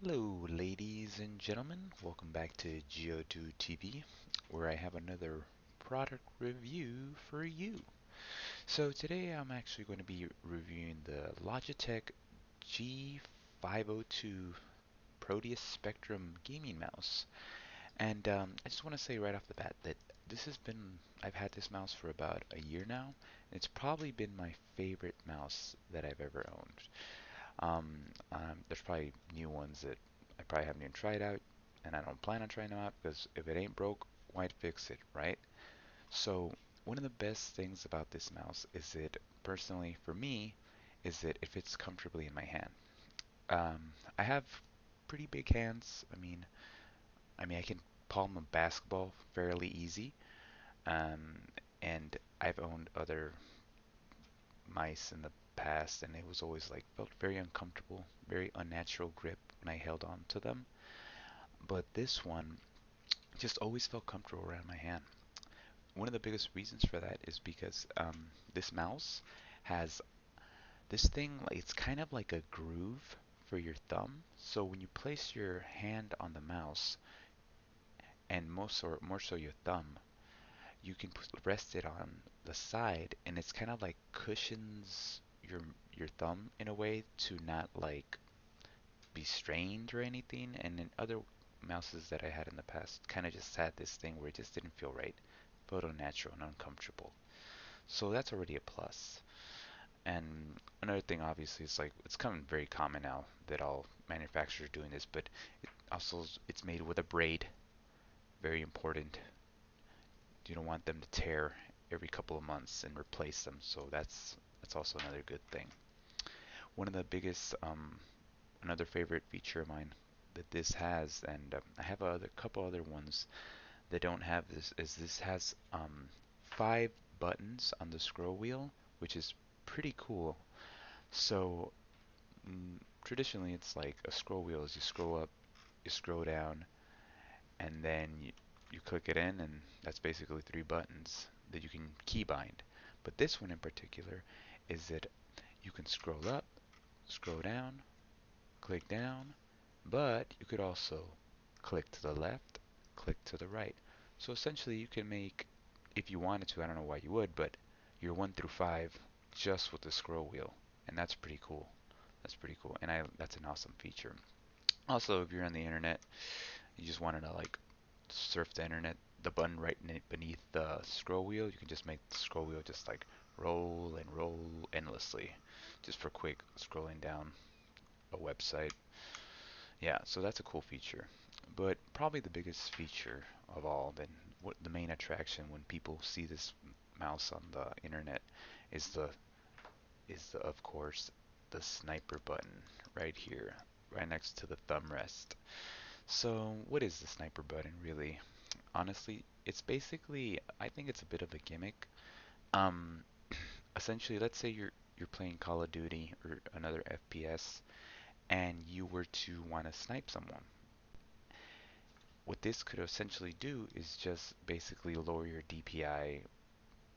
Hello, ladies and gentlemen. Welcome back to Go2 TV, where I have another product review for you. So today I'm actually going to be reviewing the Logitech G502 Proteus Spectrum gaming mouse. And I just want to say right off the bat that I've had this mouse for about a year now. And it's probably been my favorite mouse that I've ever owned. There's probably new ones that I probably haven't even tried out, and I don't plan on trying them out because if it ain't broke, why fix it, right? So one of the best things about this mouse is that, personally for me, is that it fits comfortably in my hand. I have pretty big hands. I can palm a basketball fairly easy. Um, and I've owned other mice in the past, and it was always like felt very uncomfortable, very unnatural grip when I held on to them. But this one just always felt comfortable around my hand. One of the biggest reasons for that is because this mouse has this thing, like it's kind of like a groove for your thumb. So when you place your hand on the mouse, and more so your thumb, you can rest it on the side, and it's kind of like cushions your thumb in a way to not like be strained or anything. And in other mouses that I had in the past, kind of just had this thing where it just didn't feel right, felt unnatural and uncomfortable. So that's already a plus. And another thing, obviously, is like it's coming very common now that all manufacturers are doing this, but it's made with a braid, very important. You don't want them to tear every couple of months and replace them, so that's also another good thing. One of the biggest, another favorite feature of mine that this has, and I have a couple other ones that don't have this, is this has 5 buttons on the scroll wheel, which is pretty cool. So traditionally, it's like a scroll wheel is you scroll up, you scroll down, and then you click it in, and that's basically 3 buttons that you can keybind. But this one in particular is that you can scroll up, scroll down, but you could also click to the left, click to the right. So essentially, you can make, if you wanted to, I don't know why you would, but your 1 through 5 just with the scroll wheel, and that's pretty cool. That's pretty cool, and that's an awesome feature. Also, if you're on the internet, you just wanted to like surf the internet, the button right beneath the scroll wheel, you can just make the scroll wheel just like roll and roll endlessly, just for quick scrolling down a website. Yeah, so that's a cool feature. But probably the biggest feature of all, then what the main attraction when people see this mouse on the internet is the of course the sniper button right here, right next to the thumb rest. So what is the sniper button really? Honestly, it's basically, I think it's a bit of a gimmick. Um, Essentially, let's say you're playing Call of Duty or another FPS, and you were to want to snipe someone. What this could essentially do is just basically lower your DPI.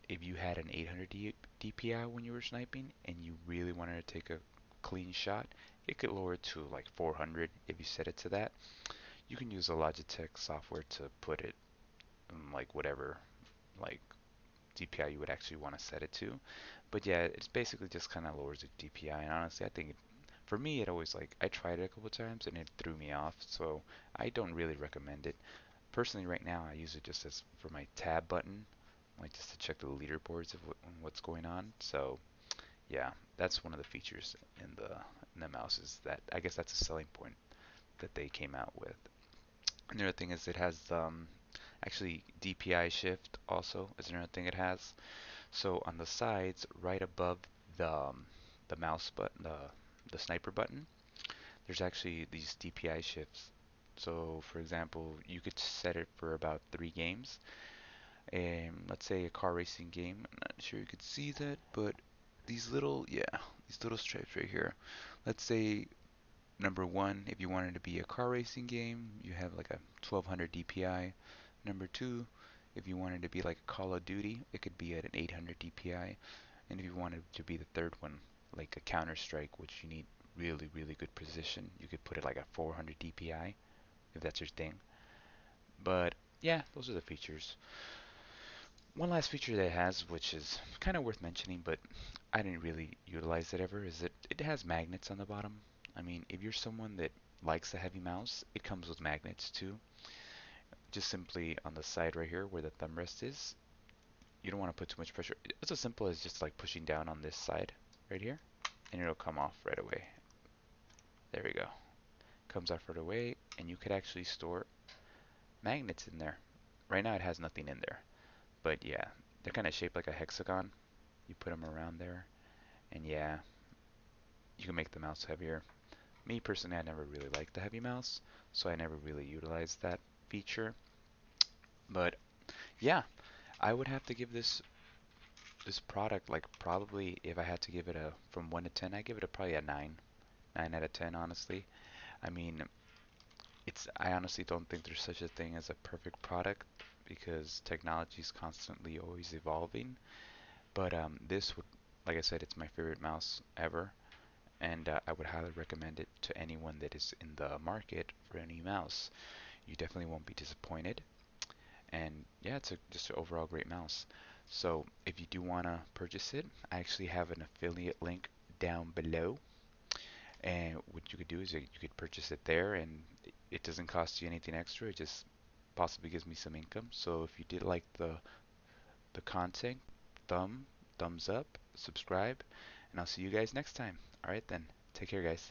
If you had an 800 DPI when you were sniping and you really wanted to take a clean shot, it could lower it to like 400 if you set it to that. You can use a Logitech software to put it in like whatever like DPI you would actually want to set it to. But yeah, it's basically just kind of lowers the DPI. And honestly, I think for me, it always like I tried it a couple times and it threw me off. So I don't really recommend it. Personally, right now, I use it just as for my tab button, like just to check the leaderboards of what's going on. So yeah, that's one of the features in the mouse is that I guess that's a selling point that they came out with. Another thing is it has actually DPI Shift also is another thing it has. So on the sides, right above the mouse button, the sniper button, there's actually these DPI shifts. So for example, you could set it for about 3 games. Let's say a car racing game. I'm not sure you could see that, but these little stripes right here. Let's say number one, if you wanted to be a car racing game, you have like a 1200 DPI. Number two, if you wanted to be like a Call of Duty, it could be at an 800 DPI. And if you wanted to be the third one, like a Counter Strike, which you need really, really good precision. You could put it like at 400 DPI if that's your thing. But yeah, those are the features. One last feature that it has, which is kind of worth mentioning, but I didn't really utilize it ever, is that it has magnets on the bottom. I mean, if you're someone that likes a heavy mouse, it comes with magnets too. Just simply on the side right here where the thumb rest is, you don't want to put too much pressure. It's as simple as just like pushing down on this side right here, and it'll come off right away. There we go. Comes off right away, and you could actually store magnets in there. Right now it has nothing in there, but yeah, they're kind of shaped like a hexagon. You put them around there, and yeah, you can make the mouse heavier. Me personally, I never really liked the heavy mouse, so I never really utilized that feature. But yeah, I would have to give this product, like, probably, if I had to give it a from 1 to 10, I give it a probably a 9 out of 10, honestly. I mean, I honestly don't think there's such a thing as a perfect product because technology is constantly always evolving. But this would, like I said, it's my favorite mouse ever, and I would highly recommend it to anyone that is in the market for any mouse. You definitely won't be disappointed. And yeah, it's just an overall great mouse. So if you do want to purchase it, I actually have an affiliate link down below. And what you could do is you could purchase it there, and it doesn't cost you anything extra. It just possibly gives me some income. So if you did like the content, thumbs up, subscribe, and I'll see you guys next time. All right then. Take care, guys.